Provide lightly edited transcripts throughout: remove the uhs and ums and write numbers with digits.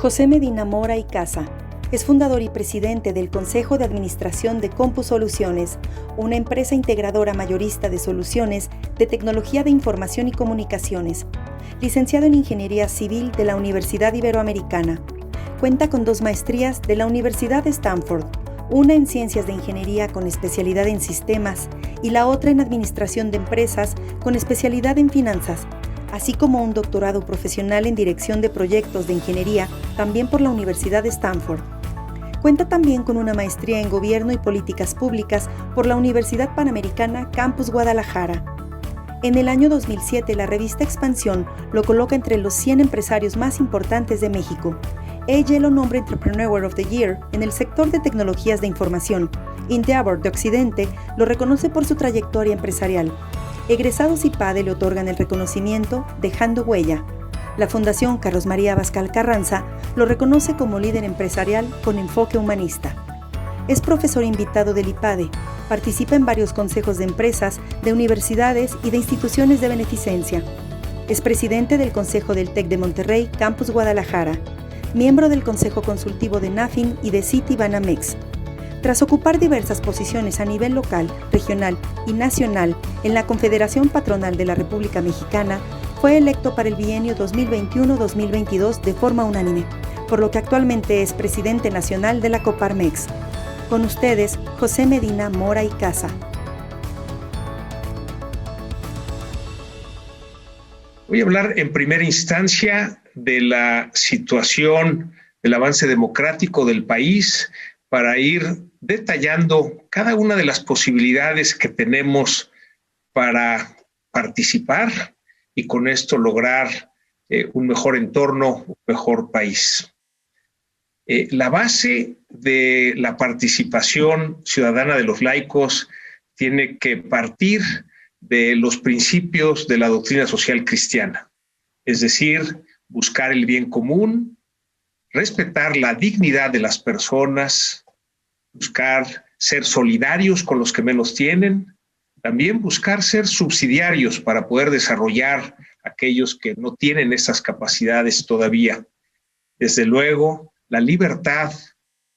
José Medina Mora y Casa es fundador y presidente del Consejo de Administración de Compu Soluciones, una empresa integradora mayorista de soluciones de tecnología de información y comunicaciones. Licenciado en Ingeniería Civil de la Universidad Iberoamericana. Cuenta con 2 maestrías de la Universidad de Stanford, una en Ciencias de Ingeniería con especialidad en Sistemas y la otra en Administración de Empresas con especialidad en Finanzas, así como un doctorado profesional en Dirección de Proyectos de Ingeniería, también por la Universidad de Stanford. Cuenta también con una maestría en Gobierno y Políticas Públicas por la Universidad Panamericana Campus Guadalajara. En el año 2007, la revista Expansión lo coloca entre los 100 empresarios más importantes de México. Ella lo nombra Entrepreneur of the Year en el sector de tecnologías de información. Endeavor de Occidente lo reconoce por su trayectoria empresarial. Egresados IPADE le otorgan el reconocimiento Dejando Huella. La Fundación Carlos María Abascal Carranza lo reconoce como líder empresarial con enfoque humanista. Es profesor invitado del IPADE, participa en varios consejos de empresas, de universidades y de instituciones de beneficencia. Es presidente del Consejo del TEC de Monterrey, Campus Guadalajara, miembro del Consejo Consultivo de NAFIN y de Citibanamex. Tras ocupar diversas posiciones a nivel local, regional y nacional en la Confederación Patronal de la República Mexicana, fue electo para el bienio 2021-2022 de forma unánime, por lo que actualmente es presidente nacional de la Coparmex. Con ustedes, José Medina Mora y Casa. Voy a hablar en primera instancia de la situación del avance democrático del país para ir detallando cada una de las posibilidades que tenemos para participar y con esto lograr un mejor entorno, un mejor país. La base de la participación ciudadana de los laicos tiene que partir de los principios de la doctrina social cristiana, es decir, buscar el bien común, respetar la dignidad de las personas, buscar ser solidarios con los que menos tienen, también buscar ser subsidiarios para poder desarrollar aquellos que no tienen esas capacidades todavía. Desde luego, la libertad,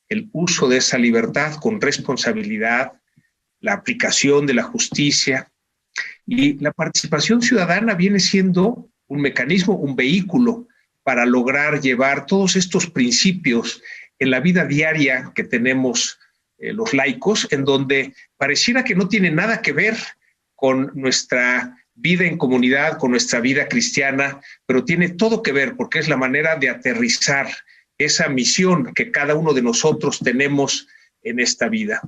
el uso de esa libertad con responsabilidad, la aplicación de la justicia y la participación ciudadana viene siendo un mecanismo, un vehículo para lograr llevar todos estos principios en la vida diaria que tenemos los laicos, en donde pareciera que no tiene nada que ver con nuestra vida en comunidad, con nuestra vida cristiana, pero tiene todo que ver porque es la manera de aterrizar esa misión que cada uno de nosotros tenemos en esta vida.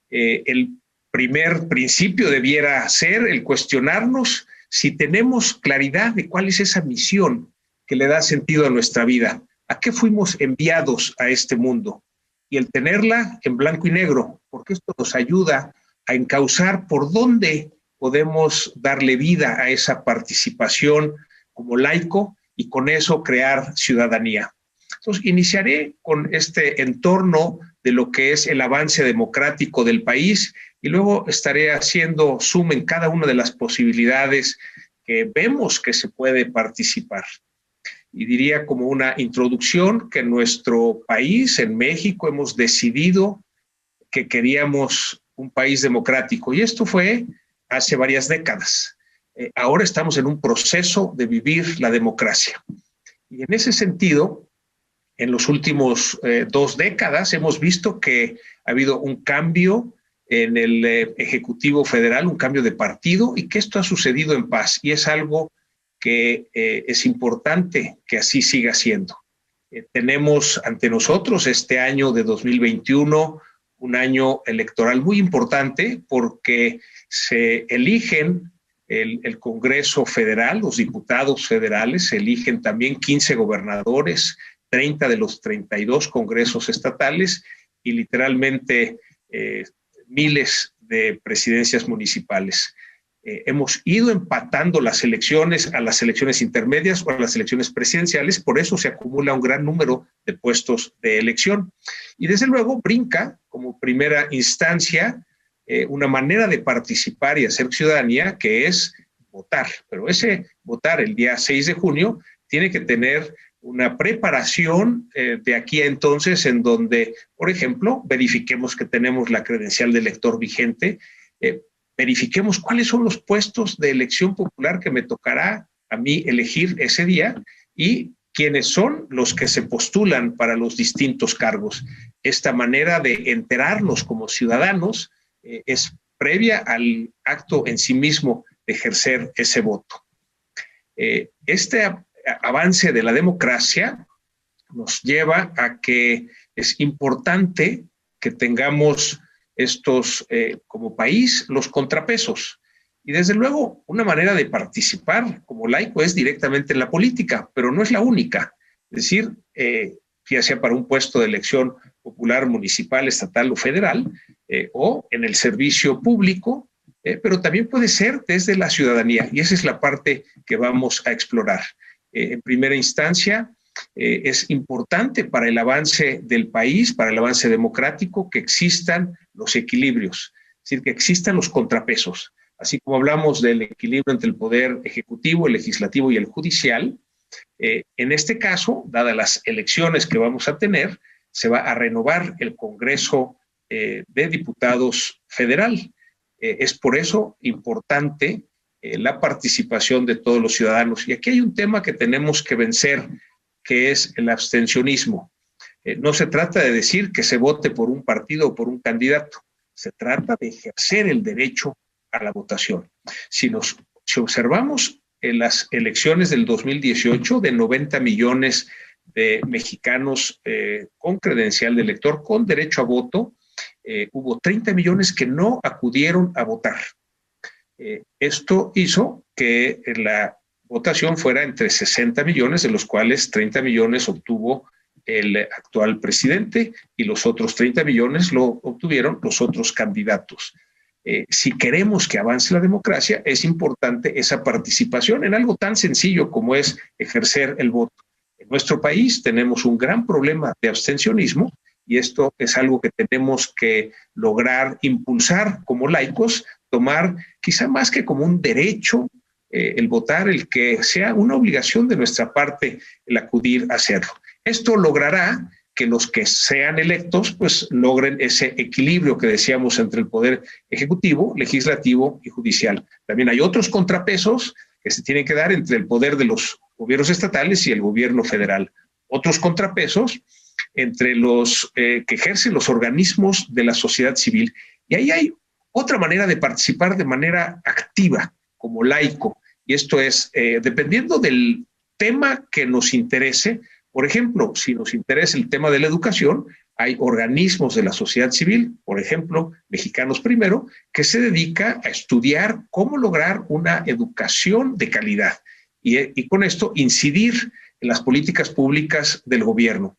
El primer principio debiera ser el cuestionarnos si tenemos claridad de cuál es esa misión que le da sentido a nuestra vida. ¿A qué fuimos enviados a este mundo? Y el tenerla en blanco y negro, porque esto nos ayuda a encauzar por dónde podemos darle vida a esa participación como laico y con eso crear ciudadanía. Entonces, iniciaré con este entorno de lo que es el avance democrático del país y luego estaré haciendo zoom en cada una de las posibilidades que vemos que se puede participar. Y diría como una introducción que en nuestro país, en México, hemos decidido que queríamos un país democrático y esto fue hace varias décadas. Ahora estamos en un proceso de vivir la democracia. Y en ese sentido, en los últimos 2 décadas hemos visto que ha habido un cambio en el Ejecutivo Federal, un cambio de partido y que esto ha sucedido en paz y es algo que es importante que así siga siendo. Tenemos ante nosotros este año de 2021 un año electoral muy importante porque se eligen el Congreso Federal, los diputados federales, se eligen también 15 gobernadores, 30 de los 32 congresos estatales y literalmente miles de presidencias municipales. Hemos ido empatando las elecciones a las elecciones intermedias o a las elecciones presidenciales, por eso se acumula un gran número de puestos de elección. Y desde luego brinca como primera instancia una manera de participar y hacer ciudadanía que es votar, pero ese votar el día 6 de junio tiene que tener una preparación de aquí a entonces en donde, por ejemplo, verifiquemos que tenemos la credencial de elector vigente, verifiquemos cuáles son los puestos de elección popular que me tocará a mí elegir ese día y quiénes son los que se postulan para los distintos cargos. Esta manera de enterarnos como ciudadanos es previa al acto en sí mismo de ejercer ese voto. Este avance de la democracia nos lleva a que es importante que tengamos estos, como país, los contrapesos. Y desde luego, una manera de participar como laico es directamente en la política, pero no es la única. Es decir, ya sea para un puesto de elección popular, municipal, estatal o federal, o en el servicio público, pero también puede ser desde la ciudadanía. Y esa es la parte que vamos a explorar. En primera instancia, es importante para el avance del país, para el avance democrático, que existan los equilibrios, es decir, que existan los contrapesos. Así como hablamos del equilibrio entre el poder ejecutivo, el legislativo y el judicial, en este caso, dadas las elecciones que vamos a tener, se va a renovar el Congreso de Diputados federal. Es por eso importante la participación de todos los ciudadanos. Y aquí hay un tema que tenemos que vencer, que es el abstencionismo. No se trata de decir que se vote por un partido o por un candidato, se trata de ejercer el derecho a la votación. Si observamos en las elecciones del 2018, de 90 millones de mexicanos con credencial de elector, con derecho a voto, hubo 30 millones que no acudieron a votar. Esto hizo que la votación fuera entre 60 millones, de los cuales 30 millones obtuvo el actual presidente y los otros 30 millones lo obtuvieron los otros candidatos. Si queremos que avance la democracia, es importante esa participación en algo tan sencillo como es ejercer el voto. En nuestro país tenemos un gran problema de abstencionismo y esto es algo que tenemos que lograr impulsar como laicos, tomar quizá más que como un derecho el votar, el que sea una obligación de nuestra parte el acudir a hacerlo. Esto logrará que los que sean electos pues logren ese equilibrio que decíamos entre el poder ejecutivo, legislativo y judicial. También hay otros contrapesos que se tienen que dar entre el poder de los gobiernos estatales y el gobierno federal. Otros contrapesos entre los que ejercen los organismos de la sociedad civil. Y ahí hay otra manera de participar de manera activa, como laico. Y esto es, dependiendo del tema que nos interese. Por ejemplo, si nos interesa el tema de la educación, hay organismos de la sociedad civil, por ejemplo, Mexicanos Primero, que se dedica a estudiar cómo lograr una educación de calidad y con esto incidir en las políticas públicas del gobierno.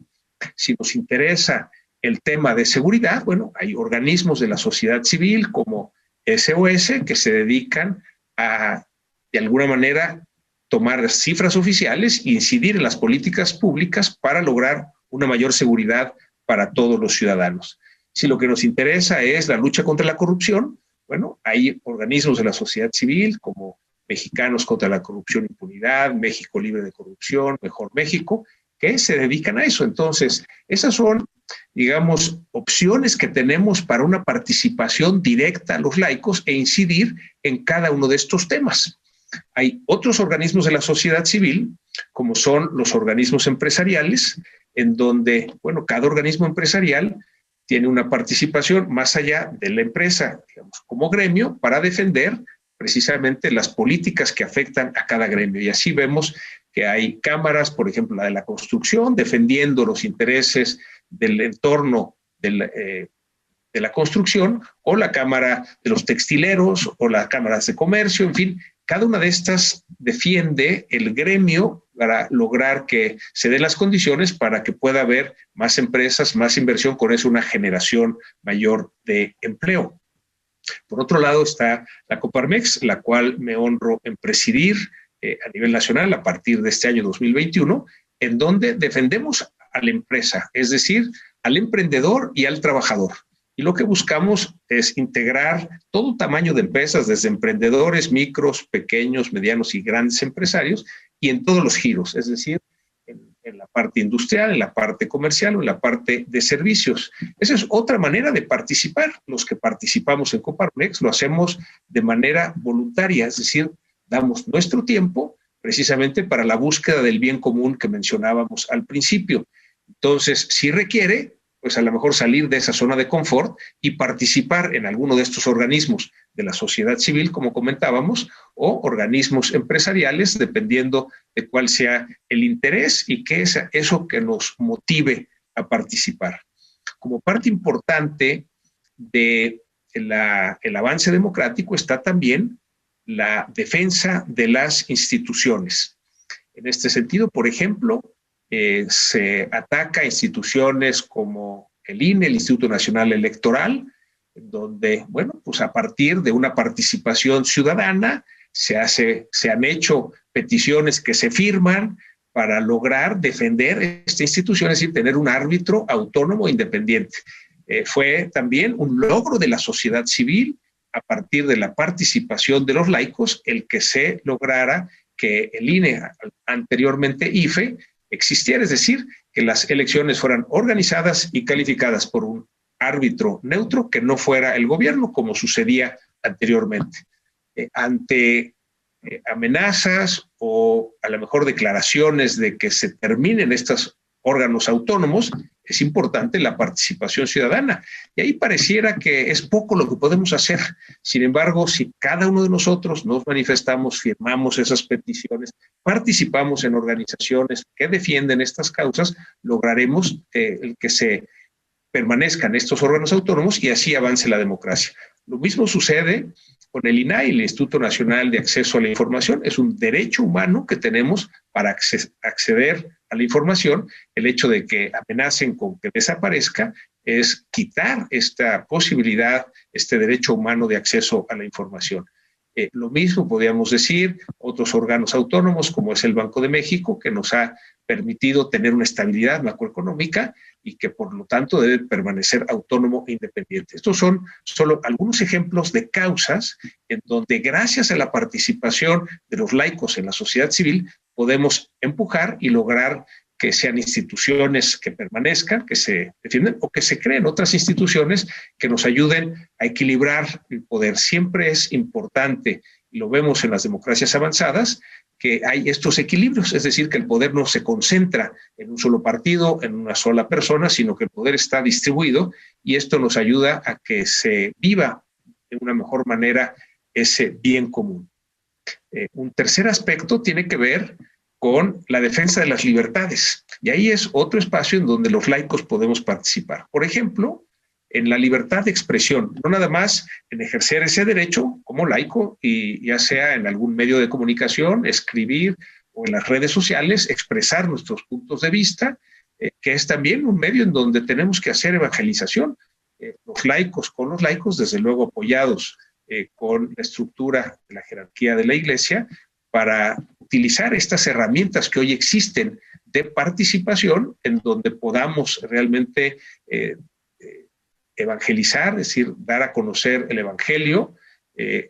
Si nos interesa el tema de seguridad, bueno, hay organismos de la sociedad civil como SOS que se dedican a, de alguna manera, tomar cifras oficiales e incidir en las políticas públicas para lograr una mayor seguridad para todos los ciudadanos. Si lo que nos interesa es la lucha contra la corrupción, bueno, hay organismos de la sociedad civil como Mexicanos contra la Corrupción e Impunidad, México Libre de Corrupción, Mejor México, que se dedican a eso. Entonces, esas son, digamos, opciones que tenemos para una participación directa a los laicos e incidir en cada uno de estos temas. Hay otros organismos de la sociedad civil, como son los organismos empresariales, en donde, bueno, cada organismo empresarial tiene una participación más allá de la empresa, digamos, como gremio, para defender precisamente las políticas que afectan a cada gremio. Y así vemos que hay cámaras, por ejemplo, la de la construcción, defendiendo los intereses del entorno de la construcción, o la Cámara de los Textileros, o las cámaras de comercio, en fin, cada una de estas defiende el gremio para lograr que se den las condiciones para que pueda haber más empresas, más inversión, con eso una generación mayor de empleo. Por otro lado está la Coparmex, la cual me honro en presidir a nivel nacional a partir de este año 2021, en donde defendemos a la empresa, es decir, al emprendedor y al trabajador. Y lo que buscamos es integrar todo tamaño de empresas, desde emprendedores, micros, pequeños, medianos y grandes empresarios, y en todos los giros, es decir, en en la parte industrial, en la parte comercial o en la parte de servicios. Esa es otra manera de participar. Los que participamos en Coparmex lo hacemos de manera voluntaria, es decir, damos nuestro tiempo precisamente para la búsqueda del bien común que mencionábamos al principio. Entonces, si requiere, pues a lo mejor salir de esa zona de confort y participar en alguno de estos organismos de la sociedad civil, como comentábamos, o organismos empresariales, dependiendo de cuál sea el interés y qué es eso que nos motive a participar. Como parte importante del avance democrático está también la defensa de las instituciones. En este sentido, por ejemplo, se ataca a instituciones como el INE, el Instituto Nacional Electoral, donde, bueno, pues a partir de una participación ciudadana se han hecho peticiones que se firman para lograr defender esta institución, es decir, tener un árbitro autónomo e independiente. Fue también un logro de la sociedad civil a partir de la participación de los laicos el que se lograra que el INE, anteriormente IFE, existiera, es decir, que las elecciones fueran organizadas y calificadas por un árbitro neutro que no fuera el gobierno, como sucedía anteriormente. Ante amenazas o a lo mejor declaraciones de que se terminen estos órganos autónomos, es importante la participación ciudadana. Y ahí pareciera que es poco lo que podemos hacer. Sin embargo, si cada uno de nosotros nos manifestamos, firmamos esas peticiones, participamos en organizaciones que defienden estas causas, lograremos el que se permanezcan estos órganos autónomos y así avance la democracia. Lo mismo sucede con el INAI, el Instituto Nacional de Acceso a la Información. Es un derecho humano que tenemos para acceder a la información. El hecho de que amenacen con que desaparezca es quitar esta posibilidad, este derecho humano de acceso a la información. Lo mismo podríamos decir otros órganos autónomos, como es el Banco de México, que nos ha permitido tener una estabilidad macroeconómica y que por lo tanto debe permanecer autónomo e independiente. Estos son solo algunos ejemplos de causas en donde gracias a la participación de los laicos en la sociedad civil podemos empujar y lograr que sean instituciones que permanezcan, que se defienden o que se creen otras instituciones que nos ayuden a equilibrar el poder. Siempre es importante, y lo vemos en las democracias avanzadas, que hay estos equilibrios, es decir, que el poder no se concentra en un solo partido, en una sola persona, sino que el poder está distribuido y esto nos ayuda a que se viva de una mejor manera ese bien común. Un tercer aspecto tiene que ver con la defensa de las libertades. Y ahí es otro espacio en donde los laicos podemos participar. Por ejemplo, en la libertad de expresión, no nada más en ejercer ese derecho como laico, y ya sea en algún medio de comunicación, escribir o en las redes sociales, expresar nuestros puntos de vista, que es también un medio en donde tenemos que hacer evangelización. Los laicos con los laicos, desde luego apoyados con la estructura de la jerarquía de la Iglesia, para utilizar estas herramientas que hoy existen de participación en donde podamos realmente evangelizar, es decir, dar a conocer el evangelio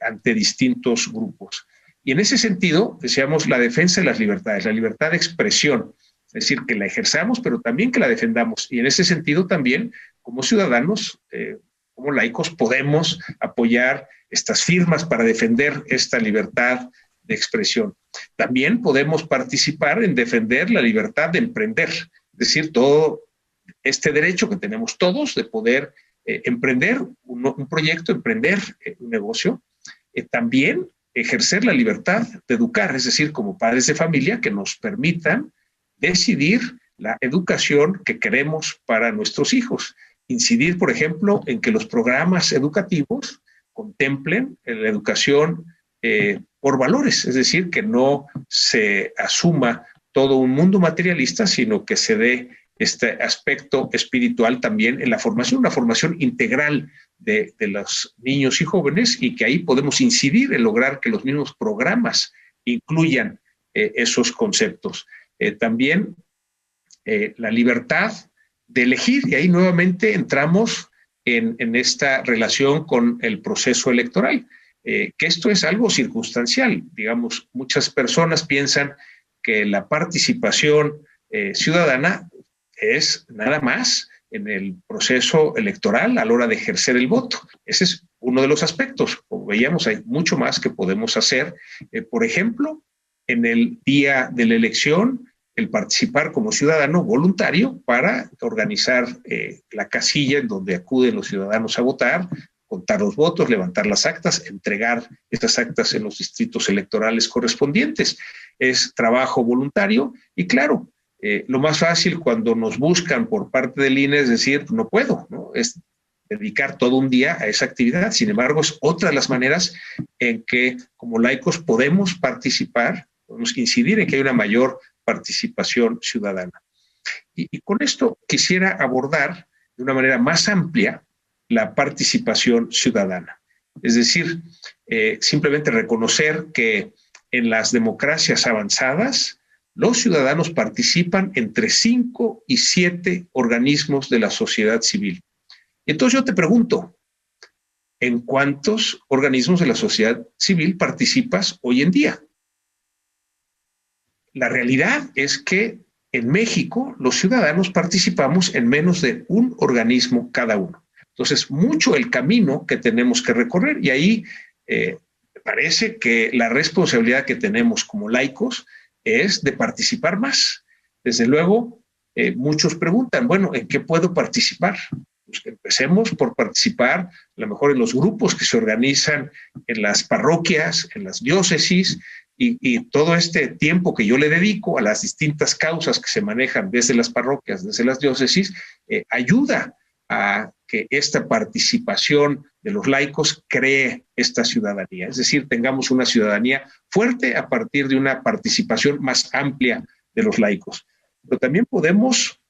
ante distintos grupos. Y en ese sentido, decíamos, la defensa de las libertades, la libertad de expresión, es decir, que la ejerzamos, pero también que la defendamos. Y en ese sentido también, como ciudadanos, como laicos, podemos apoyar estas firmas para defender esta libertad de expresión. También podemos participar en defender la libertad de emprender, es decir, todo este derecho que tenemos todos de poder emprender un proyecto, emprender un negocio, también ejercer la libertad de educar, es decir, como padres de familia que nos permitan decidir la educación que queremos para nuestros hijos. Incidir, por ejemplo, en que los programas educativos contemplen la educación por valores, es decir, que no se asuma todo un mundo materialista, sino que se dé este aspecto espiritual también en la formación, una formación integral de los niños y jóvenes, y que ahí podemos incidir en lograr que los mismos programas incluyan esos conceptos. También la libertad de elegir, y ahí nuevamente entramos en esta relación con el proceso electoral. Que esto es algo circunstancial. Digamos, muchas personas piensan que la participación ciudadana es nada más en el proceso electoral a la hora de ejercer el voto. Ese es uno de los aspectos. Como veíamos, hay mucho más que podemos hacer. Por ejemplo, en el día de la elección, el participar como ciudadano voluntario para organizar la casilla en donde acuden los ciudadanos a votar, contar los votos, levantar las actas, entregar estas actas en los distritos electorales correspondientes. Es trabajo voluntario y claro, lo más fácil cuando nos buscan por parte del INE es decir, no puedo, ¿no? Es dedicar todo un día a esa actividad. Sin embargo, es otra de las maneras en que como laicos podemos participar, podemos incidir en que hay una mayor participación ciudadana. Y con esto quisiera abordar de una manera más amplia la participación ciudadana. Es decir, simplemente reconocer que en las democracias avanzadas, los ciudadanos participan entre 5 y 7 organismos de la sociedad civil. Entonces yo te pregunto, ¿en cuántos organismos de la sociedad civil participas hoy en día? La realidad es que en México los ciudadanos participamos en menos de un organismo cada uno. Entonces, mucho el camino que tenemos que recorrer y ahí me parece que la responsabilidad que tenemos como laicos es de participar más. Desde luego, muchos preguntan, bueno, ¿en qué puedo participar? Pues empecemos por participar, a lo mejor en los grupos que se organizan en las parroquias, en las diócesis, y todo este tiempo que yo le dedico a las distintas causas que se manejan desde las parroquias, desde las diócesis, ayuda a que esta participación de los laicos cree esta ciudadanía. Es decir, tengamos una ciudadanía fuerte a partir de una participación más amplia de los laicos. Pero también podemos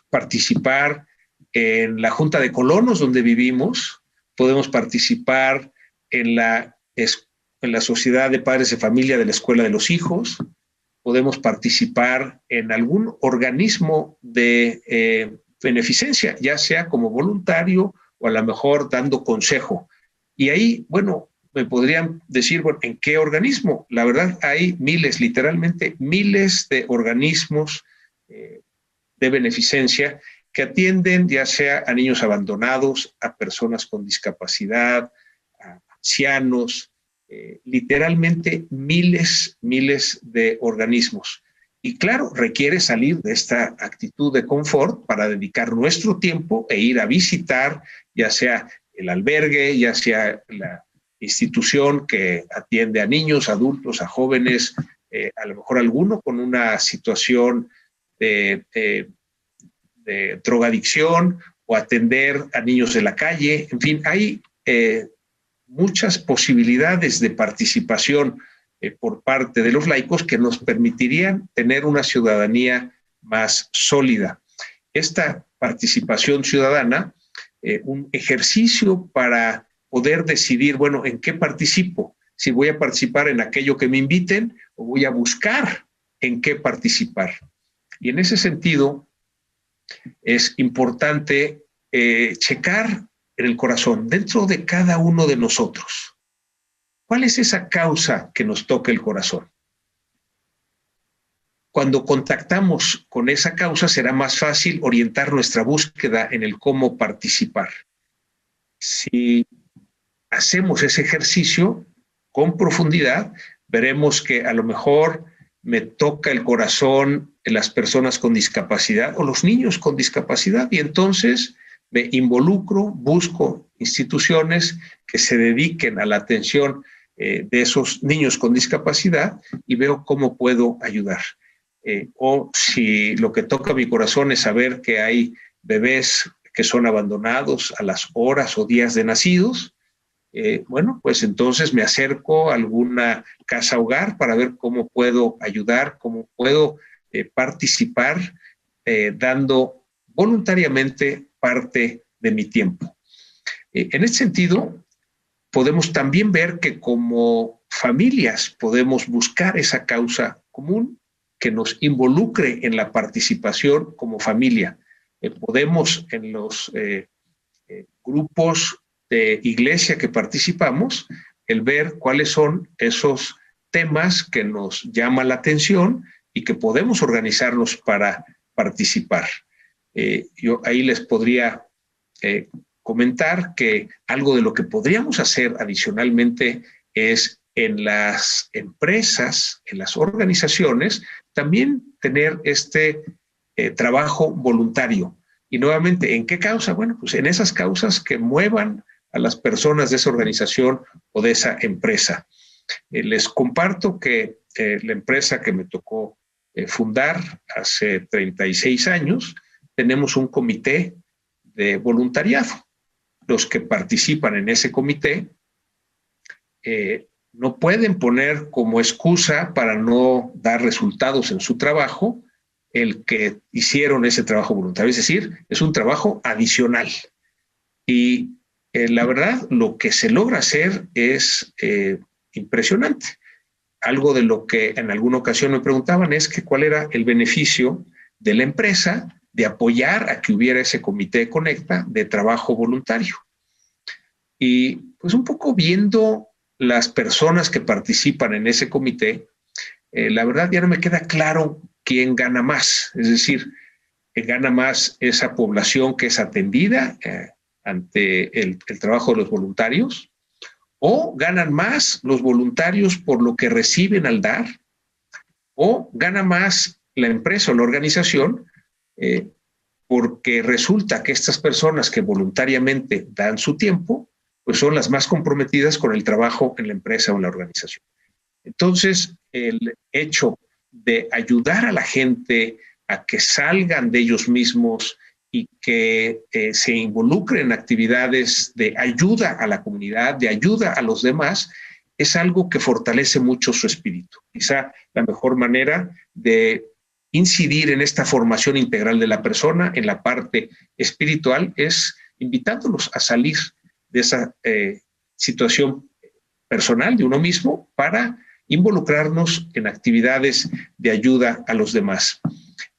participar en la Junta de Colonos donde vivimos, podemos participar en la Sociedad de Padres de Familia de la Escuela de los Hijos, podemos participar en algún organismo de beneficencia, ya sea como voluntario o a lo mejor dando consejo. Y ahí, bueno, me podrían decir, bueno, ¿en qué organismo? La verdad, hay miles, literalmente miles de organismos de beneficencia que atienden ya sea a niños abandonados, a personas con discapacidad, a ancianos, literalmente miles de organismos. Y claro, requiere salir de esta actitud de confort para dedicar nuestro tiempo e ir a visitar, ya sea el albergue, ya sea la institución que atiende a niños, adultos, a jóvenes, a lo mejor alguno con una situación de drogadicción o atender a niños de la calle. En fin, hay muchas posibilidades de participación por parte de los laicos que nos permitirían tener una ciudadanía más sólida. Esta participación ciudadana, un ejercicio para poder decidir, bueno, ¿en qué participo? Si voy a participar en aquello que me inviten o voy a buscar en qué participar. Y en ese sentido es importante checar en el corazón, dentro de cada uno de nosotros, ¿cuál es esa causa que nos toca el corazón? Cuando contactamos con esa causa será más fácil orientar nuestra búsqueda en el cómo participar. Si hacemos ese ejercicio con profundidad, veremos que a lo mejor me toca el corazón en las personas con discapacidad o los niños con discapacidad y entonces me involucro, busco instituciones que se dediquen a la atención de esos niños con discapacidad y veo cómo puedo ayudar. O si lo que toca mi corazón es saber que hay bebés que son abandonados a las horas o días de nacidos, bueno, pues entonces me acerco a alguna casa hogar para ver cómo puedo ayudar, cómo puedo participar dando voluntariamente parte de mi tiempo. En este sentido, podemos también ver que como familias podemos buscar esa causa común que nos involucre en la participación como familia. Podemos en los grupos de iglesia que participamos, el ver cuáles son esos temas que nos llaman la atención y que podemos organizarnos para participar. Yo ahí les podría comentar que algo de lo que podríamos hacer adicionalmente es en las empresas, en las organizaciones, también tener este trabajo voluntario. Y nuevamente, ¿en qué causa? Bueno, pues en esas causas que muevan a las personas de esa organización o de esa empresa. Les comparto que la empresa que me tocó fundar hace 36 años, tenemos un comité de voluntariado. Los que participan en ese comité no pueden poner como excusa para no dar resultados en su trabajo el que hicieron ese trabajo voluntario. Es decir, es un trabajo adicional. Y la verdad, lo que se logra hacer es impresionante. Algo de lo que en alguna ocasión me preguntaban es que cuál era el beneficio de la empresa de apoyar a que hubiera ese comité Conecta de trabajo voluntario. Y pues un poco viendo las personas que participan en ese comité, la verdad ya no me queda claro quién gana más. Es decir, gana más esa población que es atendida ante el trabajo de los voluntarios, o ganan más los voluntarios por lo que reciben al dar, o gana más la empresa o la organización porque resulta que estas personas que voluntariamente dan su tiempo, pues son las más comprometidas con el trabajo en la empresa o en la organización. Entonces, el hecho de ayudar a la gente a que salgan de ellos mismos y que se involucren en actividades de ayuda a la comunidad, de ayuda a los demás, es algo que fortalece mucho su espíritu. Quizá la mejor manera de incidir en esta formación integral de la persona, en la parte espiritual, es invitándolos a salir de esa situación personal de uno mismo para involucrarnos en actividades de ayuda a los demás.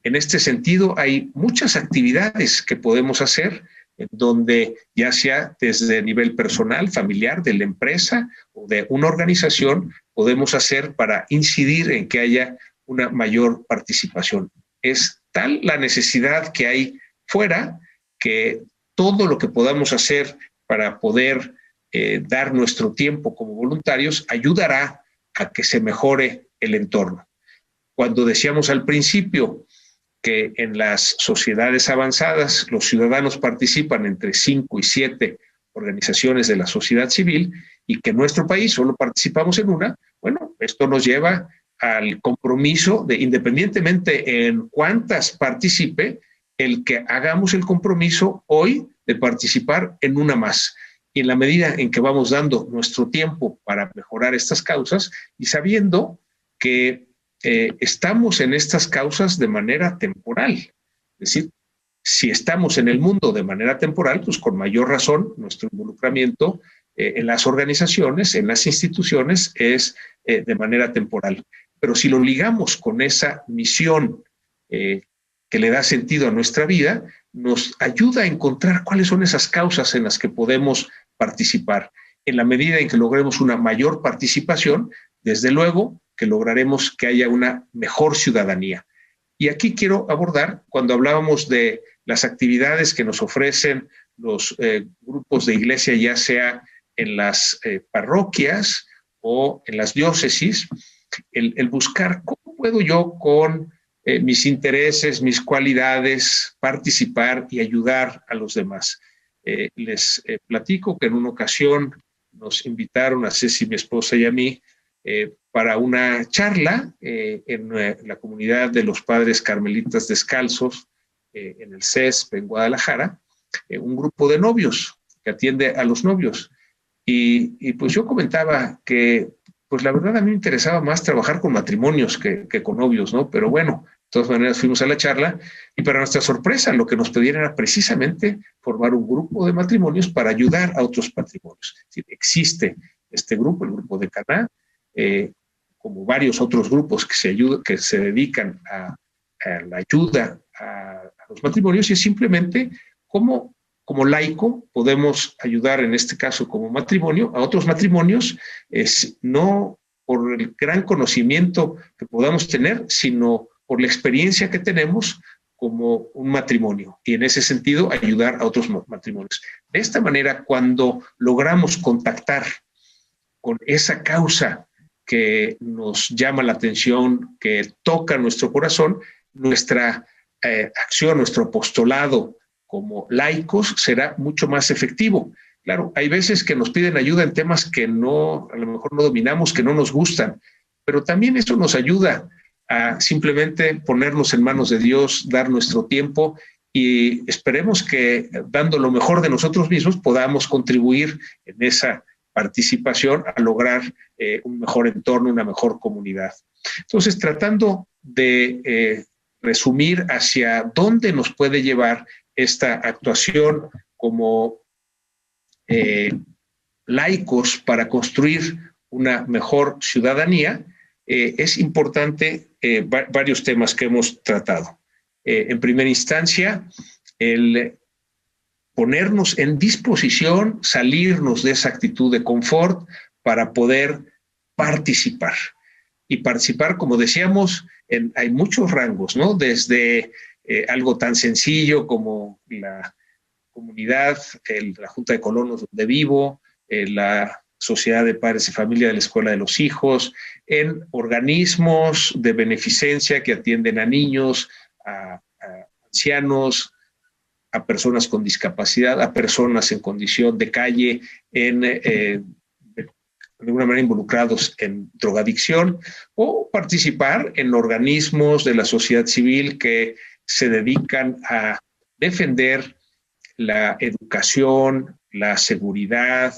En este sentido, hay muchas actividades que podemos hacer en donde ya sea desde el nivel personal, familiar, de la empresa o de una organización, podemos hacer para incidir en que haya una mayor participación. Es tal la necesidad que hay fuera que todo lo que podamos hacer para poder dar nuestro tiempo como voluntarios ayudará a que se mejore el entorno. Cuando decíamos al principio que en las sociedades avanzadas los ciudadanos participan entre 5 y 7 organizaciones de la sociedad civil y que en nuestro país solo participamos en una, bueno, esto nos lleva al compromiso de, independientemente en cuántas participe, el que hagamos el compromiso hoy de participar en una más. Y en la medida en que vamos dando nuestro tiempo para mejorar estas causas y sabiendo que estamos en estas causas de manera temporal. Es decir, si estamos en el mundo de manera temporal, pues con mayor razón nuestro involucramiento en las organizaciones, en las instituciones, es de manera temporal. Pero si lo ligamos con esa misión que le da sentido a nuestra vida, nos ayuda a encontrar cuáles son esas causas en las que podemos participar. En la medida en que logremos una mayor participación, desde luego que lograremos que haya una mejor ciudadanía. Y aquí quiero abordar, cuando hablábamos de las actividades que nos ofrecen los grupos de iglesia, ya sea en las parroquias o en las diócesis, el buscar cómo puedo yo con mis intereses, mis cualidades, participar y ayudar a los demás. Les platico que en una ocasión nos invitaron a Ceci, mi esposa, y a mí para una charla en la comunidad de los Padres Carmelitas Descalzos en el CESP en Guadalajara, un grupo de novios que atiende a los novios. Y pues yo comentaba que pues la verdad a mí me interesaba más trabajar con matrimonios que con novios, ¿no? Pero bueno, de todas maneras fuimos a la charla y para nuestra sorpresa lo que nos pedían era precisamente formar un grupo de matrimonios para ayudar a otros matrimonios. Es decir, existe este grupo, el grupo de Caná, como varios otros grupos que se dedican a la ayuda a los matrimonios, y es simplemente como laico podemos ayudar, en este caso como matrimonio, a otros matrimonios, no por el gran conocimiento que podamos tener, sino por la experiencia que tenemos como un matrimonio y en ese sentido ayudar a otros matrimonios. De esta manera, cuando logramos contactar con esa causa que nos llama la atención, que toca nuestro corazón, nuestra acción, nuestro apostolado como laicos será mucho más efectivo. Claro, hay veces que nos piden ayuda en temas que no, a lo mejor no dominamos, que no nos gustan, pero también eso nos ayuda a simplemente ponernos en manos de Dios, dar nuestro tiempo y esperemos que dando lo mejor de nosotros mismos podamos contribuir en esa participación a lograr un mejor entorno, una mejor comunidad. Entonces, tratando de resumir hacia dónde nos puede llevar esta actuación como laicos para construir una mejor ciudadanía, es importante varios temas que hemos tratado. En primera instancia, el ponernos en disposición, salirnos de esa actitud de confort para poder participar. Y participar, como decíamos, hay muchos rangos, ¿no? Desde algo tan sencillo como la comunidad, la Junta de Colonos donde vivo, la Sociedad de Padres y Familia de la Escuela de los Hijos, en organismos de beneficencia que atienden a niños, a ancianos, a personas con discapacidad, a personas en condición de calle, de alguna manera involucrados en drogadicción, o participar en organismos de la sociedad civil que se dedican a defender la educación, la seguridad,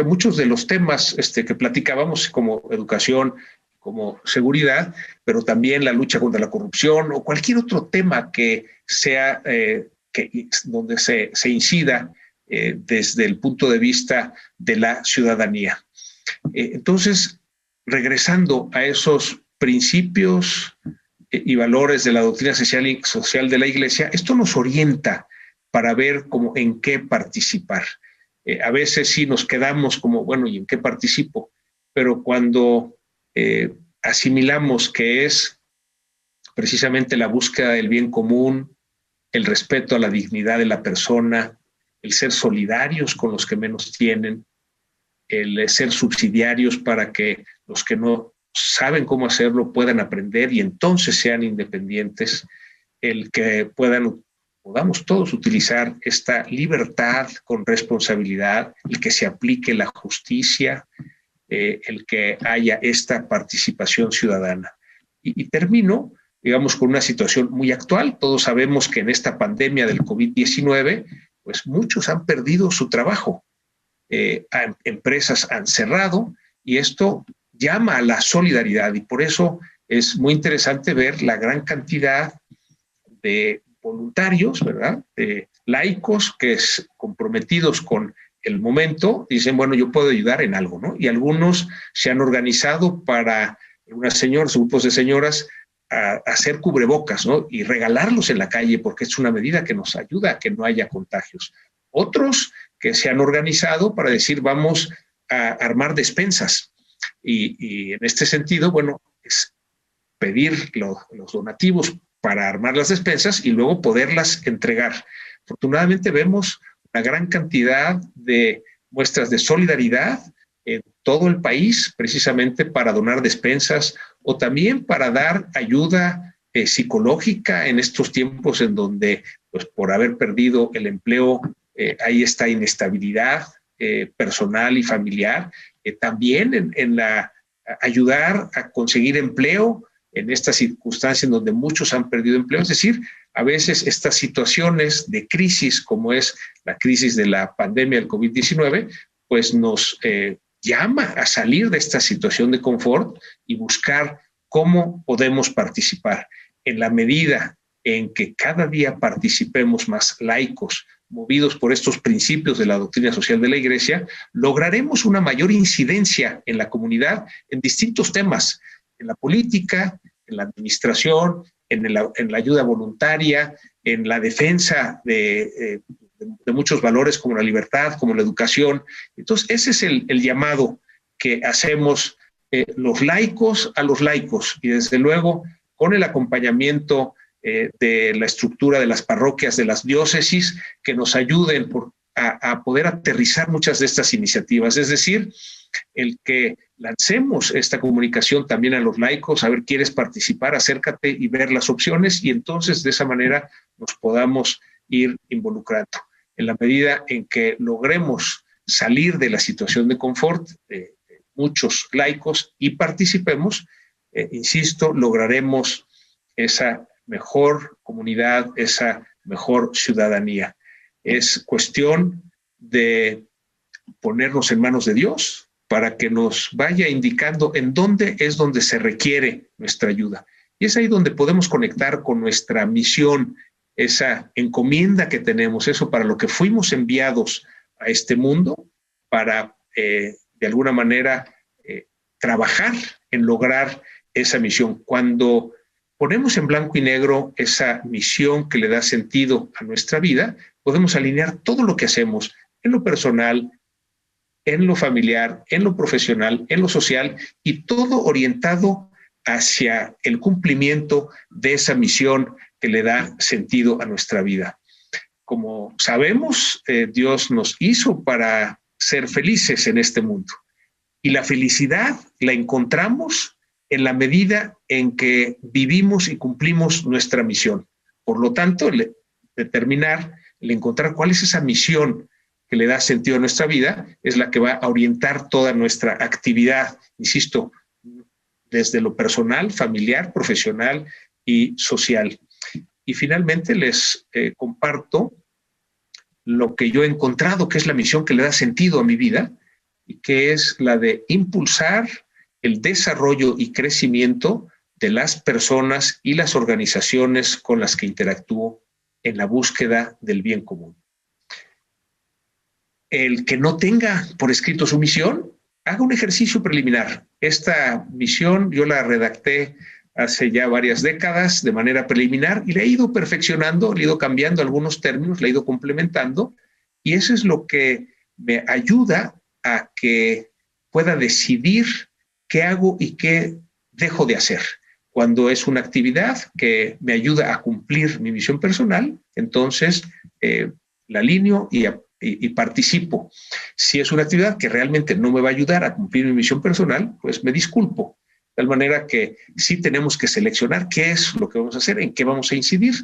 muchos de los temas que platicábamos como educación, como seguridad, pero también la lucha contra la corrupción o cualquier otro tema que sea donde se incida desde el punto de vista de la ciudadanía. Entonces, regresando a esos principios y valores de la doctrina social de la Iglesia, esto nos orienta para ver cómo en qué participar. A veces sí nos quedamos como, bueno, ¿y en qué participo? Pero cuando asimilamos que es precisamente la búsqueda del bien común, el respeto a la dignidad de la persona, el ser solidarios con los que menos tienen, el ser subsidiarios para que los que no saben cómo hacerlo puedan aprender y entonces sean independientes, el que podamos todos utilizar esta libertad con responsabilidad, el que se aplique la justicia, el que haya esta participación ciudadana. Y termino, digamos, con una situación muy actual. Todos sabemos que en esta pandemia del COVID-19, pues muchos han perdido su trabajo. Empresas han cerrado y esto llama a la solidaridad y por eso es muy interesante ver la gran cantidad de voluntarios, ¿verdad? Laicos que es comprometidos con el momento, dicen, bueno, yo puedo ayudar en algo, ¿no? Y algunos se han organizado para grupos de señoras a hacer cubrebocas, ¿no? Y regalarlos en la calle porque es una medida que nos ayuda a que no haya contagios. Otros que se han organizado para decir, vamos a armar despensas. Y en este sentido, bueno, es pedir los donativos para armar las despensas y luego poderlas entregar. Afortunadamente vemos una gran cantidad de muestras de solidaridad en todo el país, precisamente para donar despensas o también para dar ayuda psicológica en estos tiempos en donde, pues, por haber perdido el empleo, hay esta inestabilidad personal y familiar. También en ayudar a conseguir empleo en estas circunstancias en donde muchos han perdido empleo. Es decir, a veces estas situaciones de crisis, como es la crisis de la pandemia del COVID-19, pues nos llama a salir de esta situación de confort y buscar cómo podemos participar. En la medida en que cada día participemos más laicos, movidos por estos principios de la doctrina social de la Iglesia, lograremos una mayor incidencia en la comunidad en distintos temas, en la política, en la administración, en la ayuda voluntaria, en la defensa de muchos valores como la libertad, como la educación. Entonces, ese es el llamado que hacemos los laicos a los laicos, y desde luego con el acompañamiento de la estructura de las parroquias, de las diócesis, que nos ayuden a poder aterrizar muchas de estas iniciativas. Es decir, el que lancemos esta comunicación también a los laicos, a ver, ¿quieres participar? Acércate y ver las opciones, y entonces de esa manera nos podamos ir involucrando. En la medida en que logremos salir de la situación de confort de muchos laicos y participemos, insisto, lograremos esa mejor comunidad, esa mejor ciudadanía. Es cuestión de ponernos en manos de Dios para que nos vaya indicando en dónde es donde se requiere nuestra ayuda. Y es ahí donde podemos conectar con nuestra misión, esa encomienda que tenemos, eso para lo que fuimos enviados a este mundo, para de alguna manera trabajar en lograr esa misión. Cuando ponemos en blanco y negro esa misión que le da sentido a nuestra vida, podemos alinear todo lo que hacemos en lo personal, en lo familiar, en lo profesional, en lo social, y todo orientado hacia el cumplimiento de esa misión que le da sentido a nuestra vida. Como sabemos, Dios nos hizo para ser felices en este mundo, y la felicidad la encontramos en la medida en que vivimos y cumplimos nuestra misión. Por lo tanto, el encontrar cuál es esa misión que le da sentido a nuestra vida es la que va a orientar toda nuestra actividad, insisto, desde lo personal, familiar, profesional y social. Y finalmente les comparto lo que yo he encontrado que es la misión que le da sentido a mi vida, y que es la de impulsar el desarrollo y crecimiento de las personas y las organizaciones con las que interactúo en la búsqueda del bien común. El que no tenga por escrito su misión, haga un ejercicio preliminar. Esta misión yo la redacté hace ya varias décadas de manera preliminar y la he ido perfeccionando, le he ido cambiando algunos términos, la he ido complementando, y eso es lo que me ayuda a que pueda decidir qué hago y qué dejo de hacer. Cuando es una actividad que me ayuda a cumplir mi misión personal, entonces la alineo y participo. Si es una actividad que realmente no me va a ayudar a cumplir mi misión personal, pues me disculpo. De tal manera que sí tenemos que seleccionar qué es lo que vamos a hacer, en qué vamos a incidir.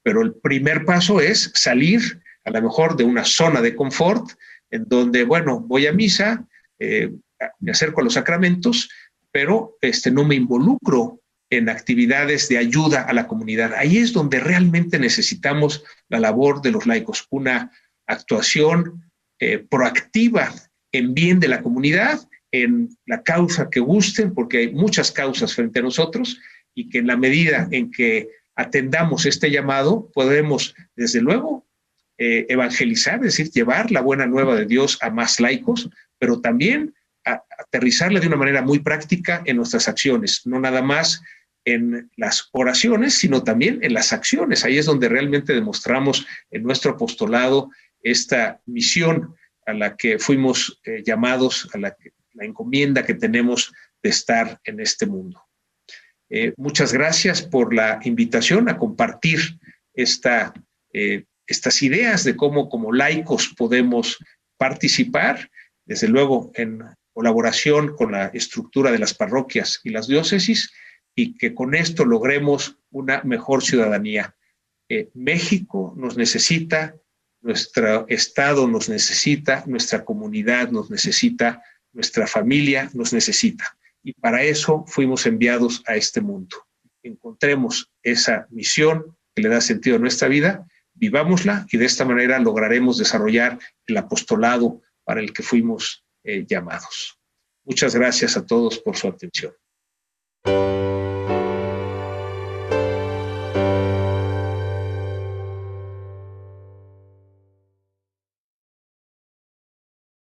Pero el primer paso es salir a lo mejor de una zona de confort en donde, bueno, voy a misa, me acerco a los sacramentos, pero no me involucro en actividades de ayuda a la comunidad. Ahí es donde realmente necesitamos la labor de los laicos, una actuación proactiva en bien de la comunidad, en la causa que gusten, porque hay muchas causas frente a nosotros, y que en la medida en que atendamos este llamado, podemos, desde luego, evangelizar, es decir, llevar la buena nueva de Dios a más laicos, pero también aterrizarla de una manera muy práctica en nuestras acciones, no nada más en las oraciones, sino también en las acciones. Ahí es donde realmente demostramos en nuestro apostolado esta misión a la que fuimos llamados, a la encomienda que tenemos de estar en este mundo. Muchas gracias por la invitación a compartir estas ideas de cómo como laicos podemos participar, desde luego en colaboración con la estructura de las parroquias y las diócesis, y que con esto logremos una mejor ciudadanía. México nos necesita, nuestro Estado nos necesita, nuestra comunidad nos necesita, nuestra familia nos necesita. Y para eso fuimos enviados a este mundo. Encontremos esa misión que le da sentido a nuestra vida, vivámosla, y de esta manera lograremos desarrollar el apostolado para el que fuimos llamados. Muchas gracias a todos por su atención.